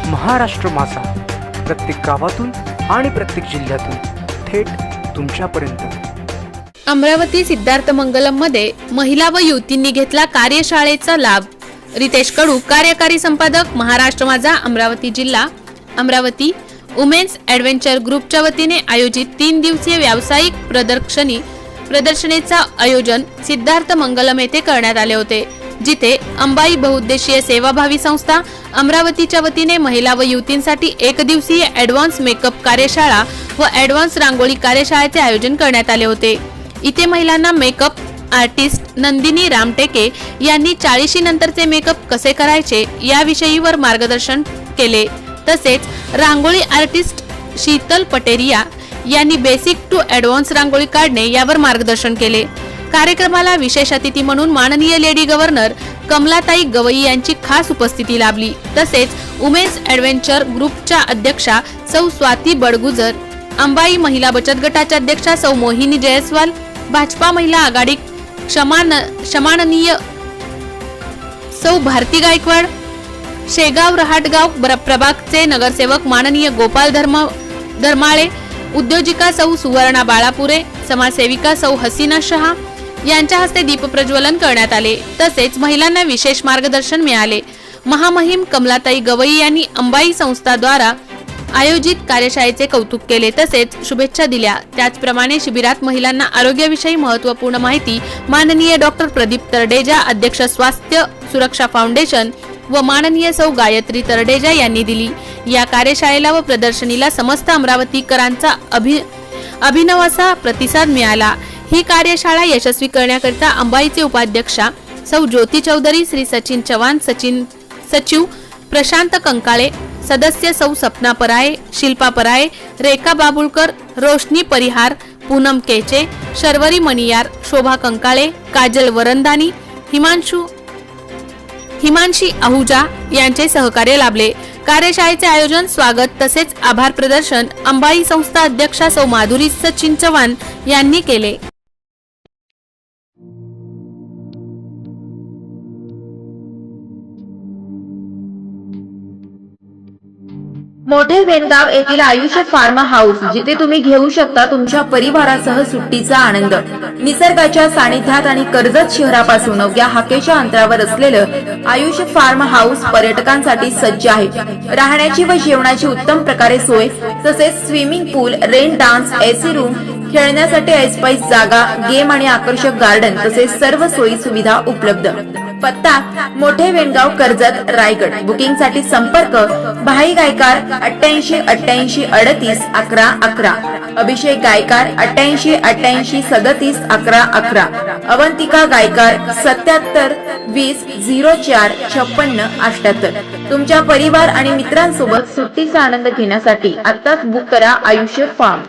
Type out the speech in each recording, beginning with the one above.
महाराष्ट्र माझा, प्रत्येक गावातून आणि प्रत्येक जिल्ह्यातून थेट तुमच्यापर्यंत। अमरावती सिद्धार्थ मंगलम मध्ये महिला व युवतींनी घेतला कार्यशाळेचा लाभ। रितेश कडू, कार्यकारी संपादक, महाराष्ट्र माझा, अमरावती जिल्हा। अमरावती वुमेन्स ॲडव्हेंचर ग्रुपच्या वतीने आयोजित 3 दिवसीय व्यावसायिक प्रदर्शनीचं आयोजन सिद्धार्थ मंगलम येथे करण्यात आले होते, जिथे अंबाई बहुउद्देशीय सेवाभावी संस्था अमरावतीच्या वतीने महिला व युवतींसाठी 1 दिवसीय ॲडव्हान्स मेकअप कार्यशाळा व ॲडव्हान्स रांगोळी कार्यशाळेचे आयोजन करण्यात आले होते। इथे महिलांना मेकअप आर्टिस्ट नंदिनी रामटेके यांनी 40 नंतरचे मेकअप कसे करायचे याविषयीवर मार्गदर्शन केले। तसेच रांगोळी आर्टिस्ट शीतल पटेरिया यांनी बेसिक टू ॲडव्हान्स रांगोळी काढणे यावर मार्गदर्शन केले। कार्यक्रमाला विशेष अतिथी म्हणून माननीय लेडी गव्हर्नर कमलाताई गवई यांची खास उपस्थिती लाभली। तसेच वुमेन्स ॲडव्हेंचर ग्रुपच्या अध्यक्षा सौ स्वाती बडगुजर, अंबाई महिला बचत गटाच्या अध्यक्षा सौ मोहिनी जयस्वाल, भाजपा महिला आघाडी शमाननीय सौ भारती गायकवाड, शेगाव रहाटगाव प्रभागचे नगरसेवक माननीय गोपाल धर्माळे, उद्योजिका सौ सुवर्णा बाळापुरे, समाजसेविका सौ हसीना शहा यांच्या हस्ते दीप प्रज्वलन करण्यात आले। तसेच महिलांना विशेष मार्गदर्शन मिळाले। महामहिम कमलाताई गवई यांनी अंबाई संस्थाद्वारा आयोजित कार्यशाळेचे कौतुक केले, तसेच शुभेच्छा दिल्या। त्याचप्रमाणे शिबिरात महिलांना आरोग्याविषयी महत्त्वपूर्ण माहिती माननीय डॉक्टर प्रदीप तरडेजा, अध्यक्ष स्वास्थ्य सुरक्षा फाउंडेशन व माननीय सौ गायत्री तरडेजा यांनी दिली। या कार्यशाळेला व प्रदर्शनीला समस्त अमरावतीकरांचा अभिनव असा प्रतिसाद मिळाला। ही कार्यशाळा यशस्वी करण्याकरिता अंबाईचे उपाध्यक्षा सौ ज्योती चौधरी, श्री सचिन चव्हाण, सचिव प्रशांत कंकाळे, सदस्य सौ सपना पराये, शिल्पा पराये, रेखा बाबुळकर, रोशनी परिहार, पूनम केचे, शर्वरी मणियार, शोभा कंकाळे, काजल वरंदानी, हिमांशी आहुजा यांचे सहकार्य लाभले। कार्यशाळेचे आयोजन, स्वागत तसेच आभार प्रदर्शन अंबाई संस्था अध्यक्षा सौ माधुरी सचिन चव्हाण यांनी केले। मोठे वेणगाव येथील आयुष्य फार्म हाऊस, जिथे तुम्ही घेऊ शकता तुमच्या परिवारासह सुट्टीचा आनंद। निसर्गाच्या सानिध्यात आणि कर्जत शहरापासून अवघ्या हाकेच्या अंतरावर असलेलं आयुष्य फार्म हाऊस पर्यटकांसाठी सज्ज आहे। राहण्याची व जेवणाची उत्तम प्रकारे सोय, तसेच स्विमिंग पूल, रेन डान्स, एसी रूम, खेळण्यासाठी ऐसपैस जागा, गेम आणि आकर्षक गार्डन तसेच सर्व सोयी सुविधा उपलब्ध। पत्ता मोठे वेणगाव, कर्जत, रायगड। बुकिंग साठी संपर्क भाई गायकार 88 88 38 11 11, अभिषेक गायकार 88 88 37 11 11, अवंतिका गायकार 77 20 04 56 78। तुमच्या परिवार आणि मित्रांसोबत सुट्टीचा आनंद घेण्यासाठी आताच बुक करा आयुष्य फार्म।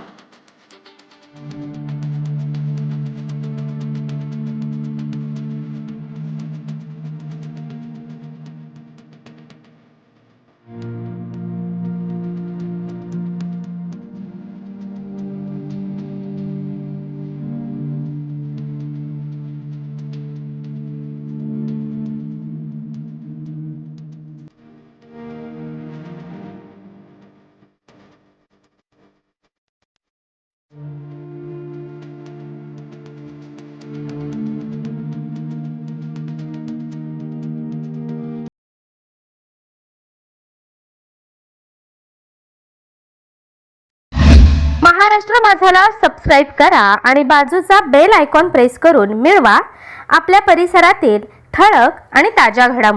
महाराष्ट्र माझाला सबस्क्राइब करा आणि बाजूचा बेल आयकॉन प्रेस करून मिळवा आपल्या परिसरातील ठळक आणि ताज्या घडामोडी।